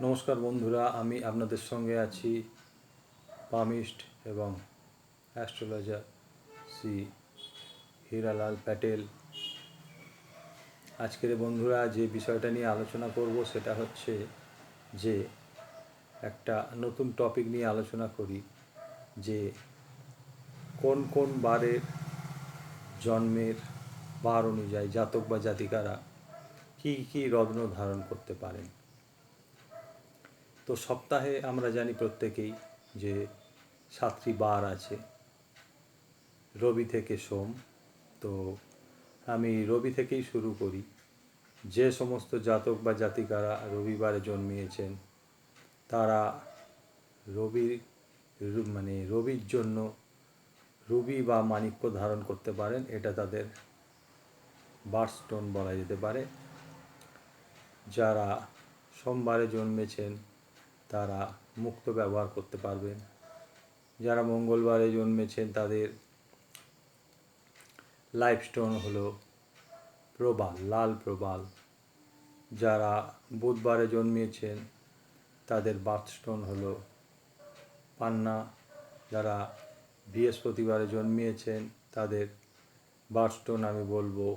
নমস্কার বন্ধুরা, আমি আপনাদের সঙ্গে আছি পামিস্ট এবং অ্যাস্ট্রোলজার শ্রী হীরালাল প্যাটেল। আজকের বন্ধুরা যে বিষয়টা নিয়ে আলোচনা করব সেটা হচ্ছে যে একটা নতুন টপিক নিয়ে আলোচনা করি যে কোন কোন বারের জন্মের বার অনুযায়ী জাতক বা জাতিকারা কী কী রত্ন ধারণ করতে পারেন। তো সপ্তাহে আমরা জানি প্রত্যেকেই যে 7টি বার আছে, রবি থেকে সোম। তো আমি রবি থেকেই শুরু করি। যে সমস্ত জাতক বা জাতিকারা রবিবারে জন্মিয়েছেন তারা রবির জন্য রুবি বা মাণিক্য ধারণ করতে পারেন। এটা তাদের বার্থস্টোন বলা যেতে পারে। যারা সোমবারে জন্মেছেন তারা মুক্তো ব্যবহার করতে পারবেন। যারা মঙ্গলবারে জন্মেছেন তাদের লাইফ স্টোন হলো প্রবাল, লাল প্রবাল। যারা বুধবারে জন্মিয়েছেন তাদের বার্থস্টোন হলো পান্না। যারা বৃহস্পতিবারে জন্মিয়েছেন তাদের বার্থস্টোন আমি বলবো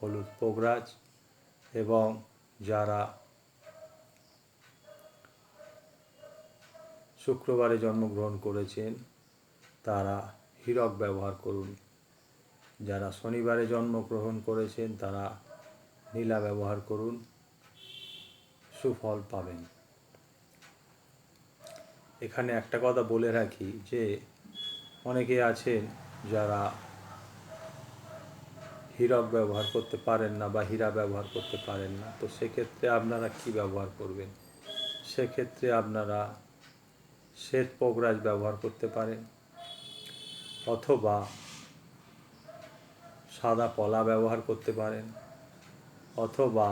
হলুদ পোগরাজ। এবং যারা শুক্রবারে জন্মগ্রহণ করেছেন তারা হীরক ব্যবহার করুন। যারা শনিবারে জন্মগ্রহণ করেছেন তারা নীলা ব্যবহার করুন, সুফল পাবেন। এখানে একটা কথা বলে রাখি যে অনেকে আছেন যারা হীরক ব্যবহার করতে পারেন না বা হীরা ব্যবহার করতে পারেন না। তো সেক্ষেত্রে আপনারা কি ব্যবহার করবেন? সেক্ষেত্রে আপনারা শ্বেত পোগরাজ ব্যবহার করতে পারেন, অথবা সাদা পলা ব্যবহার করতে পারেন, অথবা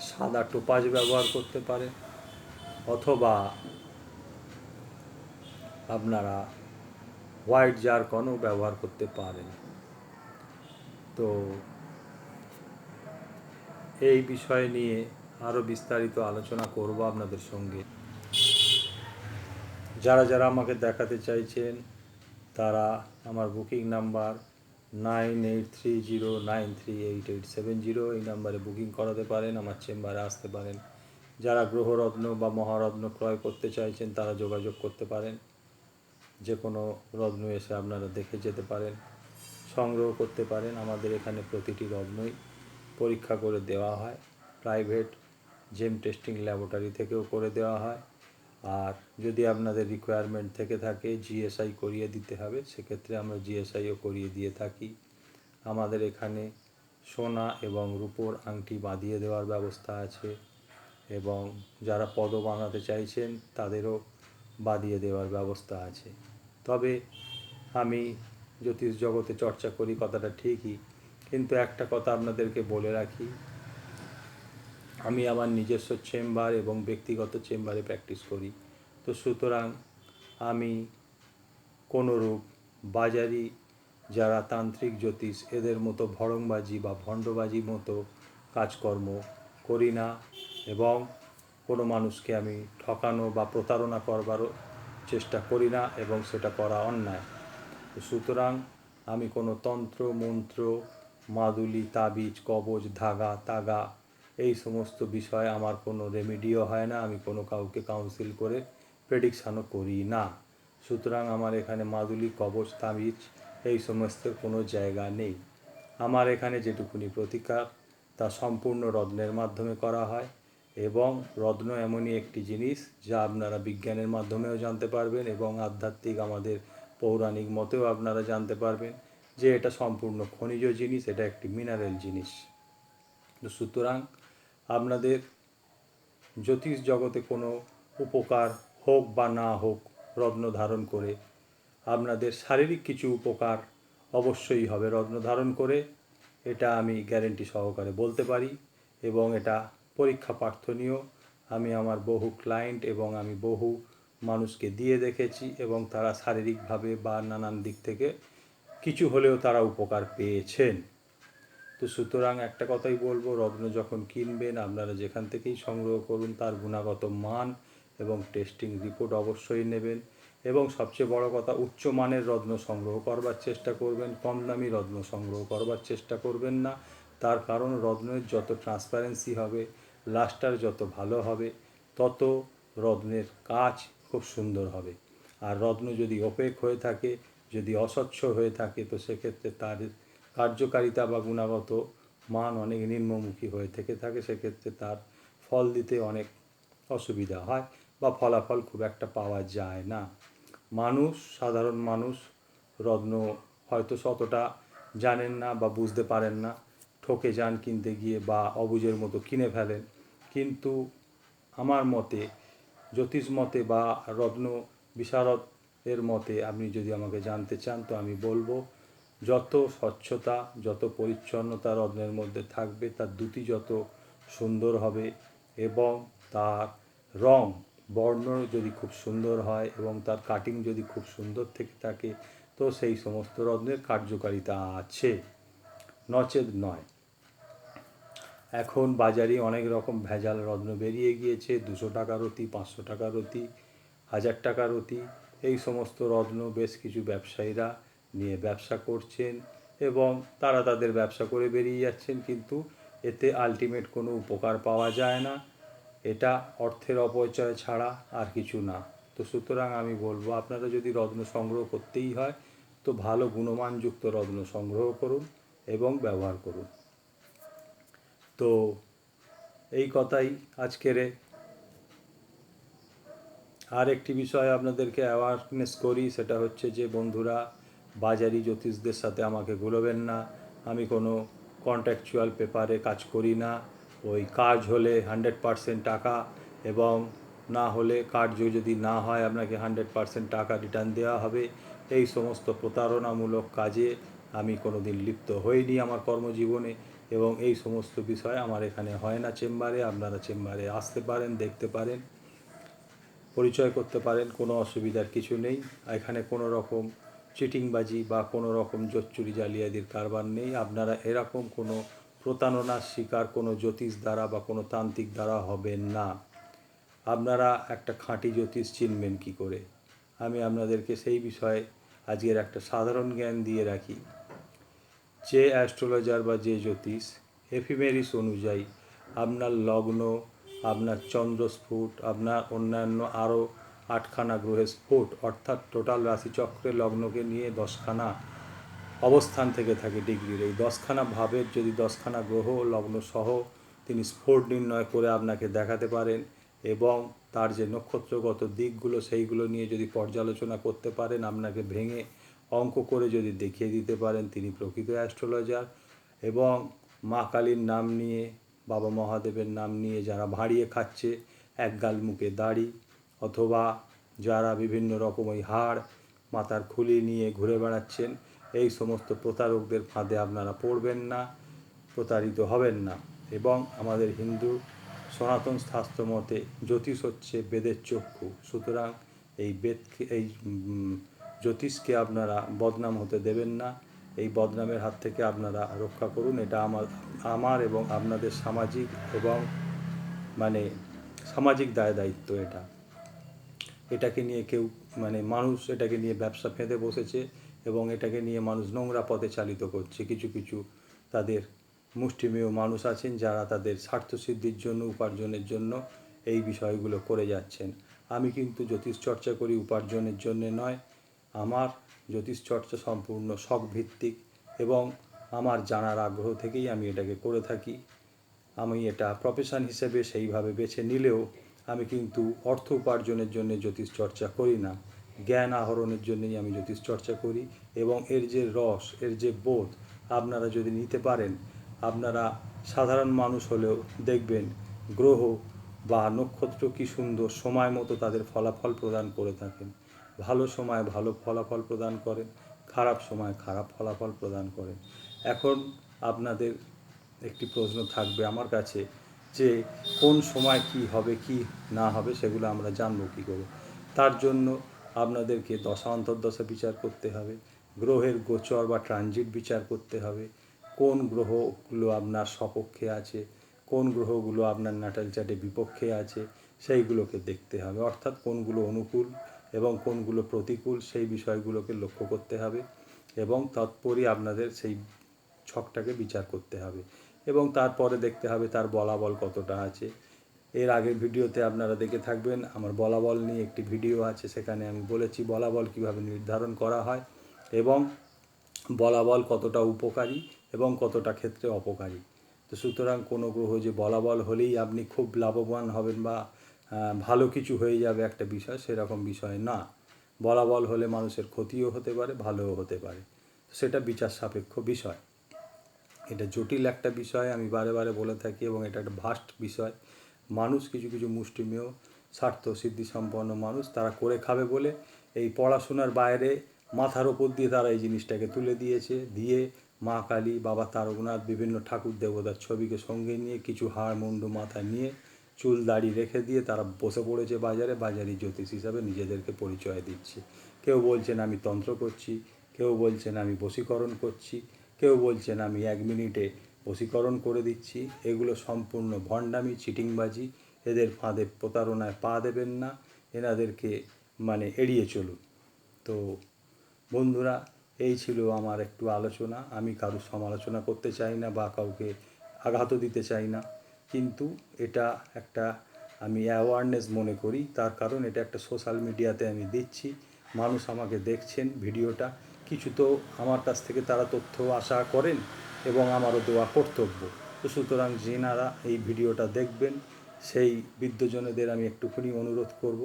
সাদা টোপাজ ব্যবহার করতে পারেন, অথবা আপনারা হোয়াইট জারকনও ব্যবহার করতে পারেন। তো এই বিষয় নিয়ে আরও বিস্তারিত আলোচনা করব আপনাদের সঙ্গে। যারা যারা আমাকে দেখাতে চাইছেন তারা আমার বুকিং নাম্বার 9830938870 এই নাম্বারে বুকিং করাতে পারেন, আমার চেম্বারে আসতে পারেন। যারা গ্রহরত্ন বা মহারত্ন ক্রয় করতে চাইছেন তারা যোগাযোগ করতে পারেন। যে কোনো রত্ন এসে আপনারা দেখে যেতে পারেন, সংগ্রহ করতে পারেন। আমাদের এখানে প্রতিটি রত্নই পরীক্ষা করে দেওয়া হয়, প্রাইভেট জেম টেস্টিং ল্যাবরেটরি থেকেও করে দেওয়া হয়। আর যদি আপনাদের রিকোয়ারমেন্ট থেকে থাকে জিএসআই করিয়ে দিতে হবে, সেক্ষেত্রে আমরা জিএসআইও করিয়ে দিয়ে থাকি। আমাদের এখানে সোনা এবং রূপোর আংটি বাঁধিয়ে দেওয়ার ব্যবস্থা আছে, এবং যারা পদ বানাতে চাইছেন তাদেরও বাঁধিয়ে দেওয়ার ব্যবস্থা আছে। তবে আমি জ্যোতিষ জগতে চর্চা করি, কথাটা ঠিকই, কিন্তু একটা কথা আপনাদেরকে বলে রাখি, আমি আমার নিজস্ব চেম্বার এবং ব্যক্তিগত চেম্বারে প্র্যাকটিস করি। তো সুতরাং আমি কোনোরূপ বাজারি যারা তান্ত্রিক জ্যোতিষ এদের মতো ভড়ংবাজি বা ভণ্ডবাজি মতো কাজকর্ম করি না, এবং কোনো মানুষকে আমি ঠকানো বা প্রতারণা করবারও চেষ্টা করি না, এবং সেটা করা অন্যায়। সুতরাং আমি কোনো তন্ত্র মন্ত্র, মাদুলি, তাবিজ, কবজ, ধাগা তাগা এই সমস্ত বিষয়ে আমার কোনো রেমিডিও হয় না। আমি কোনো কাউকে কাউন্সিল করে প্রেডিকশানও করি না। সুতরাং আমার এখানে মাদুলি, কবজ, তাবিজ এই সমস্ত কোনো জায়গা নেই। আমার এখানে যেটুকুনি প্রতিকার তা সম্পূর্ণ রত্নের মাধ্যমে করা হয়, এবং রত্ন এমনই একটি জিনিস যা আপনারা বিজ্ঞানের মাধ্যমেও জানতে পারবেন, এবং আধ্যাত্মিক আমাদের পৌরাণিক মতেও আপনারা জানতে পারবেন যে এটা সম্পূর্ণ খনিজ জিনিস, এটা একটি মিনারেল জিনিস। সুতরাং আপনাদের জ্যোতিষ জগতে কোনো উপকার হোক বা না হোক রত্ন ধারণ করে, আপনাদের শারীরিক কিছু উপকার অবশ্যই হবে রত্ন ধারণ করে, এটা আমি গ্যারেন্টি সহকারে বলতে পারি, এবং এটা পরীক্ষা প্রার্থনীয়। আমি আমার বহু ক্লায়েন্ট এবং আমি বহু মানুষকে দিয়ে দেখেছি, এবং তারা শারীরিকভাবে বা নানান দিক থেকে কিছু হলেও তারা উপকার পেয়েছেন। তো সুতরাং একটা কথাই বলবো, রত্ন যখন কিনবেন আপনারা যেখান থেকেই সংগ্রহ করুন তার গুণগত মান এবং টেস্টিং রিপোর্ট অবশ্যই নেবেন, এবং সবচেয়ে বড় কথা উচ্চমানের রত্ন সংগ্রহ করবার চেষ্টা করবেন, কম দামি রত্ন সংগ্রহ করবার চেষ্টা করবেন না। তার কারণ রত্নের যত ট্রান্সপারেন্সি হবে, লাস্টার যত ভালো হবে, তত রত্নের কাজ খুব সুন্দর হবে। আর রত্ন যদি ওপেক হয়ে থাকে, যদি অস্বচ্ছ হয়ে থাকে, তো সেক্ষেত্রে তার কার্যকারিতা বা গুণগত মান অনেক নিম্নমুখী হয়ে থেকে থাকে, সেক্ষেত্রে তার ফল দিতে অনেক অসুবিধা হয় বা ফলাফল খুব একটা পাওয়া যায় না। সাধারণ মানুষ রত্ন হয়তো ততটা জানেন না বা বুঝতে পারেন না, ঠকে যান কিনতে গিয়ে বা অবুঝের মতো কিনে ফেলেন। কিন্তু আমার মতে, জ্যোতিষ মতে বা রত্ন বিশারদ এর মতে আপনি যদি আমাকে জানতে চান, তো আমি বলবো যত স্বচ্ছতা, যত পরিচ্ছন্নতা রত্নের মধ্যে থাকবে, তার দ্যুতি যত সুন্দর হবে এবং তার রং বর্ণ যদি খুব সুন্দর হয় এবং তার কাটিং যদি খুব সুন্দর থেকে থাকে, তো সেই সমস্ত রত্নের কার্যকারিতা আছে, নচেত নয়। এখন বাজারে অনেক রকম ভেজাল রত্ন বেরিয়ে গিয়েছে, 200 টাকার অতি, 500 টাকার অতি, 1000 টাকার অতি, এই সমস্ত রত্ন বেশ কিছু ব্যবসায়ীরা নিয়ে ব্যবসা করছেন এবং তারা তাদের ব্যবসা করে বেরিয়ে যাচ্ছেন, কিন্তু এতে আলটিমেট কোনো উপকার পাওয়া যায় না। এটা অর্থের অপচয় ছাড়া আর কিছু না। তো সুতরাং আমি বলবো, আপনারা যদি রত্ন সংগ্রহ করতেই হয়, তো ভালো গুণমানযুক্ত রত্ন সংগ্রহ করুন এবং ব্যবহার করুন। তো এই কথাই আজকের আর একটি বিষয় আপনাদেরকে অ্যাওয়ারনেস করি, সেটা হচ্ছে যে বন্ধুরা, বাজারি জ্যোতিষদের সাথে আমাকে ভুলবেন না। আমি কোনো কন্ট্রাকচুয়াল পেপারে কাজ করি না। ওই কাজ হলে 100% টাকা, এবং না হলে কার্য যদি না হয় আপনাকে 100% টাকা রিটার্ন দেওয়া হবে। এই সমস্ত প্রতারণামূলক কাজে আমি কোনো দিন লিপ্ত হইনি আমার কর্মজীবনে, এবং এই সমস্ত বিষয় আমার এখানে হয় না চেম্বারে। আপনারা চেম্বারে আসতে পারেন, দেখতে পারেন, পরিচয় করতে পারেন, কোনো অসুবিধার কিছু নেই। এখানে কোনো রকম চিটিংবাজি বা কোনো রকম জোচ্চুরি জালিয়াতির কারবার নেই। আপনারা এরকম কোনো প্রতারণার শিকার কোনো জ্যোতিষ দ্বারা বা কোনো তান্ত্রিক দ্বারা হবেন না। আপনারা একটা খাঁটি জ্যোতিষ চিনবেন কী করে, আমি আপনাদেরকে সেই বিষয়ে আজকের একটা সাধারণ জ্ঞান দিয়ে রাখি। যে অ্যাস্ট্রোলজার বা যে জ্যোতিষ এফিমেরিস অনুযায়ী আপনার লগ্ন, আপনার চন্দ্রস্ফুট, আপনার অন্যান্য আরও 8খানা গ্রহের স্ফুট, অর্থাৎ টোটাল রাশিচক্রের লগ্নকে নিয়ে 10খানা অবস্থান থেকে থাকে ডিগ্রির। এই 10খানা ভাবের যদি 10খানা গ্রহ লগ্ন সহ তিনি স্ফুট নির্ণয় করে আপনাকে দেখাতে পারেন, এবং তার যে নক্ষত্রগত দিকগুলো সেইগুলো নিয়ে যদি পর্যালোচনা করতে পারেন, আপনাকে ভেঙে অঙ্ক করে যদি দেখিয়ে দিতে পারেন, তিনি প্রকৃত অ্যাস্ট্রোলজার। এবং মা কালীর নাম নিয়ে, বাবা মহাদেবের নাম নিয়ে যারা ভাঁড়িয়ে খাচ্ছে, একগাল মুখে দাড়ি, অথবা যারা বিভিন্ন রকম ওই হাড় মাথার খুলি নিয়ে ঘুরে বেড়াচ্ছেন, এই সমস্ত প্রতারকদের ফাঁদে আপনারা পড়বেন না, প্রতারিত হবেন না। এবং আমাদের হিন্দু সনাতন শাস্ত্র মতে জ্যোতিষ হচ্ছে বেদের চক্ষু। সুতরাং এই জ্যোতিষকে আপনারা বদনাম হতে দেবেন না। এই বদনামের হাত থেকে আপনারা রক্ষা করুন। এটা আমার এবং আপনাদের সামাজিক এবং সামাজিক দায়িত্ব। এটাকে নিয়ে কেউ মানুষ এটাকে নিয়ে ব্যবসা ফেঁদে বসেছে, এবং এটাকে নিয়ে মানুষ নোংরা পথে চালিত করছে। কিছু কিছু তাদের মুষ্টিমেয় মানুষ আছেন যারা তাদের স্বার্থসিদ্ধির জন্য, উপার্জনের জন্য এই বিষয়গুলো করে যাচ্ছেন। আমি কিন্তু জ্যোতিষ চর্চা করি উপার্জনের জন্য নয়। আমার জ্যোতিষ চর্চা সম্পূর্ণ শখভিত্তিক, এবং আমার জানার আগ্রহ থেকেই আমি এটাকে করে থাকি। আমি এটা প্রফেশন হিসেবে সেইভাবে বেছে নিলেও আমি কিন্তু অর্থ উপার্জনের জন্য জ্যোতিষ চর্চা করি না, জ্ঞান আহরণের জন্যই আমি জ্যোতিষ চর্চা করি। এবং এর যে রস, এর যে বোধ আপনারা যদি নিতে পারেন, আপনারা সাধারণ মানুষ হলেও দেখবেন গ্রহ বা নক্ষত্র কী সুন্দর সময় মতো তাদের ফলাফল প্রদান করে থাকেন। ভালো সময় ভালো ফলাফল প্রদান করেন, খারাপ সময় খারাপ ফলাফল প্রদান করেন। এখন আপনাদের একটি প্রশ্ন থাকবে আমার কাছে, যে কোন সময় কি হবে কি না হবে সেগুলো আমরা জানবো কী করে। তার জন্য আপনাদেরকে দশা অন্তর্দশা বিচার করতে হবে, গ্রহের গোচর বা ট্রানজিট বিচার করতে হবে, কোন গ্রহগুলো আপনার সপক্ষে আছে, কোন গ্রহগুলো আপনার ন্যাটাল চার্টে বিপক্ষে আছে, সেইগুলোকে দেখতে হবে। অর্থাৎ কোনগুলো অনুকূল এবং কোনগুলো প্রতিকূল সেই বিষয়গুলোকে লক্ষ্য করতে হবে এবং তৎপরই আপনাদের সেই ছকটাকে বিচার করতে হবে এবং তারপরে দেখতে হবে তার বলাবল কতটা আছে। এর আগের ভিডিওতে আপনারা দেখে থাকবেন, আমার বলাবল নিয়ে একটি ভিডিও আছে, সেখানে আমি বলেছি বলাবল কীভাবে নির্ধারণ করা হয় এবং বলাবল কতটা উপকারী এবং কতটা ক্ষেত্রে অপকারী। তো সুতরাং কোনো গ্রহ যে বলাবল হলেই আপনি খুব লাভবান হবেন বা ভালো কিছু হয়ে যাবে একটা বিষয়, সেরকম বিষয় না। বলাবল হলে মানুষের ক্ষতিও হতে পারে, ভালোও হতে পারে, সেটা বিচার সাপেক্ষ বিষয়। এটা জটিল একটা বিষয়, আমি বারে বারে বলে থাকি, এবং এটা একটা ভাস্ট বিষয়। মানুষ কিছু কিছু মুষ্টিমেয় স্বার্থ সিদ্ধিসম্পন্ন মানুষ, তারা করে খাবে বলে এই পড়াশোনার বাইরে মাথার ওপর দিয়ে তারা এই জিনিসটাকে তুলে দিয়েছে, দিয়ে মা কালী, বাবা তারকনাথ, বিভিন্ন ঠাকুর দেবতার ছবিকে সঙ্গে নিয়ে, কিছু হাড় মুন্ডু মাথায় নিয়ে, চুল দাড়ি রেখে দিয়ে তারা বসে পড়েছে বাজারে, বাজারি জ্যোতিষ হিসাবে নিজেদেরকে পরিচয় দিচ্ছে। কেউ বলছেন আমি তন্ত্র করছি, কেউ বলছেন আমি বশীকরণ করছি, কেউ বলছেন আমি 1 মিনিটে বশীকরণ করে দিচ্ছি। এগুলো সম্পূর্ণ ভণ্ডামি, চিটিংবাজি। এদের ফাঁদে প্রতারণায় পা দেবেন না, এনাদেরকে এড়িয়ে চলুন। তো বন্ধুরা, এই ছিল আমার একটু আলোচনা। আমি কারোর সমালোচনা করতে চাই না বা কাউকে আঘাতও দিতে চাই না, কিন্তু এটা একটা আমি অ্যাওয়ারনেস মনে করি। তার কারণ এটা একটা সোশ্যাল মিডিয়াতে আমি দিচ্ছি, মানুষ আমাকে দেখছেন ভিডিওটা, কিছু তো আমার কাছ থেকে তারা তথ্য আশা করেন এবং আমারও দেওয়া কর্তব্য। তো সুতরাং যেনারা এই ভিডিওটা দেখবেন, সেই বিদ্বজনেদের আমি একটুখানি অনুরোধ করব,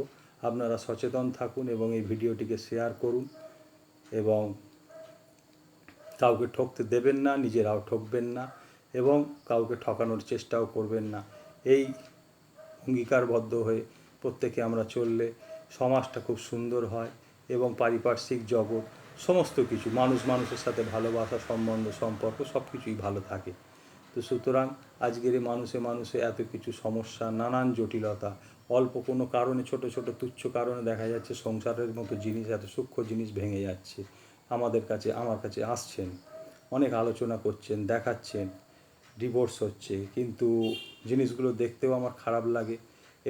আপনারা সচেতন থাকুন এবং এই ভিডিওটিকে শেয়ার করুন এবং কাউকে ঠকতে দেবেন না, নিজেরাও ঠকবেন না এবং কাউকে ঠকানোর চেষ্টাও করবেন না। এই অঙ্গীকারবদ্ধ হয়ে প্রত্যেকে আমরা চললে সমাজটা খুব সুন্দর হয় এবং পারিপার্শ্বিক জগৎ, সমস্ত কিছু, মানুষ মানুষের সাথে ভালোবাসা, সম্বন্ধ, সম্পর্ক সব কিছুই ভালো থাকে। তো সুতরাং আজকের মানুষে মানুষে এত কিছু সমস্যা, নানান জটিলতা, অল্প কোনো কারণে, ছোট ছোট তুচ্ছ কারণে দেখা যাচ্ছে সংসারের মতো জিনিস, এত সূক্ষ্ম জিনিস ভেঙে যাচ্ছে। আমার কাছে আসছেন, অনেক আলোচনা করছেন, দেখাচ্ছেন, ডিভোর্স হচ্ছে, কিন্তু জিনিসগুলো দেখতেও আমার খারাপ লাগে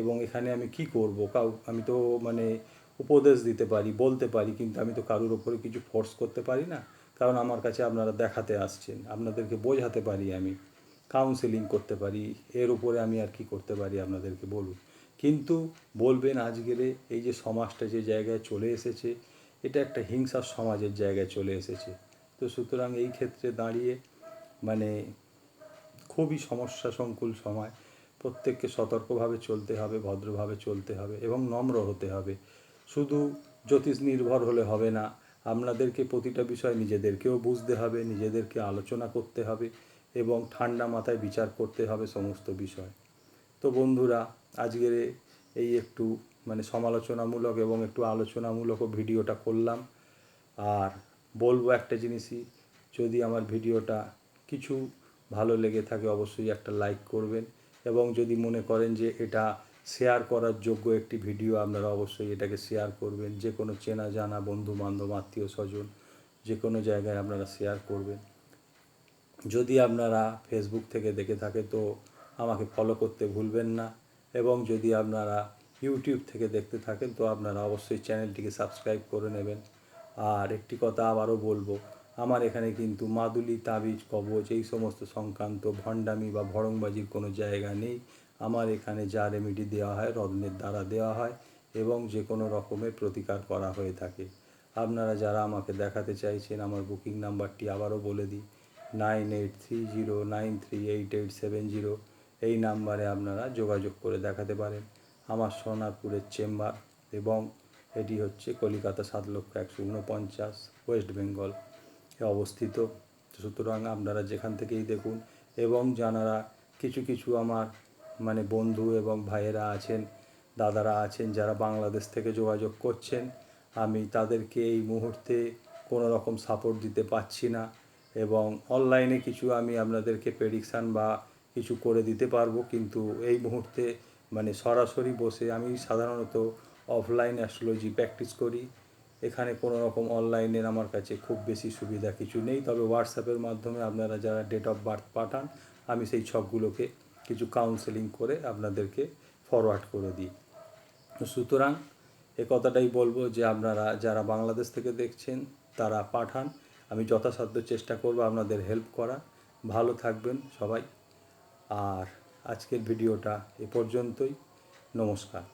এবং এখানে আমি কি করব? আমি তো উপদেশ দিতে পারি, বলতে পারি, কিন্তু আমি তো কারোর ওপরে কিছু ফোর্স করতে পারি না, কারণ আমার কাছে আপনারা দেখাতে আসছেন, আপনাদেরকে বোঝাতে পারি, আমি কাউন্সেলিং করতে পারি, এর উপরে আমি আর কি করতে পারি আপনাদেরকে বলুন। কিন্তু বলবেন আজকের এই যে সমাজটা যে জায়গায় চলে এসেছে, এটা একটা হিংসার সমাজের জায়গায় চলে এসেছে। তো সুতরাং এই ক্ষেত্রে দাঁড়িয়ে খুবই সমস্যা সংকুল সময়, প্রত্যেককে সতর্কভাবে চলতে হবে, ভদ্রভাবে চলতে হবে এবং নম্র হতে হবে। শুধু জ্যোতিষ নির্ভর হলে হবে না, আপনাদেরকে প্রতিটা বিষয় নিজেদেরকেও বুঝতে হবে, নিজেদেরকে আলোচনা করতে হবে এবং ঠান্ডা মাথায় বিচার করতে হবে সমস্ত বিষয়। তো বন্ধুরা, আজকের এই একটু সমালোচনামূলক এবং একটু আলোচনামূলক ভিডিওটা করলাম। আর বলবো একটা জিনিসই, যদি আমার ভিডিওটা কিছু ভালো লেগে থাকে অবশ্যই একটা লাইক করবেন এবং যদি মনে করেন যে এটা শেয়ার করার যোগ্য একটি ভিডিও, আপনারা অবশ্যই এটাকে শেয়ার করবেন। যে কোনো চেনা জানা বন্ধু বান্ধব, আত্মীয় স্বজন, যে কোনো জায়গায় আপনারা শেয়ার করবেন। যদি আপনারা ফেসবুক থেকে দেখে থাকে তো আমাকে ফলো করতে ভুলবেন না এবং যদি আপনারা ইউটিউব থেকে দেখতে থাকেন তো আপনারা অবশ্যই চ্যানেলটিকে সাবস্ক্রাইব করে নেবেন। আর একটি কথা আবারও বলবো, আমার এখানে কিন্তু মাদুলি, তাবিজ, কবজ এই সমস্ত সংক্রান্ত ভণ্ডামি বা ভড়ংবাজির কোনো জায়গা নেই। আমার এখানে যা রেমেডি দেওয়া হয় রত্নের দ্বারা দেওয়া হয় এবং যে কোনো রকমের প্রতিকার করা হয়ে থাকে। আপনারা যারা আমাকে দেখাতে চাইছেন, আমার বুকিং নাম্বারটি আবারও বলে দিই, 9830938870। এই নাম্বারে আপনারা যোগাযোগ করে দেখাতে পারেন। আমার সোনারপুরের চেম্বার এবং এটি হচ্ছে কলিকাতা ৭,১৪৯,০০০, ওয়েস্ট বেঙ্গল অবস্থিত। সুতরাং আপনারা যেখান থেকেই দেখুন এবং যারা কিছু আমার বন্ধু এবং ভাইয়েরা আছেন, দাদারা আছেন যারা বাংলাদেশ থেকে যোগাযোগ করছেন, আমি তাদেরকে এই মুহূর্তে কোনো রকম সাপোর্ট দিতে পারছি না এবং অনলাইনে কিছু আমি আপনাদেরকে প্রেডিকশান বা কিছু করে দিতে পারবো, কিন্তু এই মুহূর্তে সরাসরি বসে আমি সাধারণত অফলাইন অ্যাস্ট্রোলজি প্র্যাকটিস করি এখানে কোনো রকম অনলাইনের আমার কাছে খুব বেশি সুবিধা কিছু নেই, তবে হোয়াটসঅ্যাপের মাধ্যমে আপনারা যারা ডেট অফ বার্থ পাঠান আমি সেই ছকগুলোকে কিছু কাউন্সেলিং করে আপনাদেরকে ফরওয়ার্ড করে দিই। সুতরাং এ কথাটাই বলবো যে আপনারা যারা বাংলাদেশ থেকে দেখছেন তারা পাঠান, আমি যথাসাধ্য চেষ্টা করব আপনাদের হেল্প করা। ভালো থাকবেন সবাই। আর আজকের ভিডিওটা এ পর্যন্তই। নমস্কার।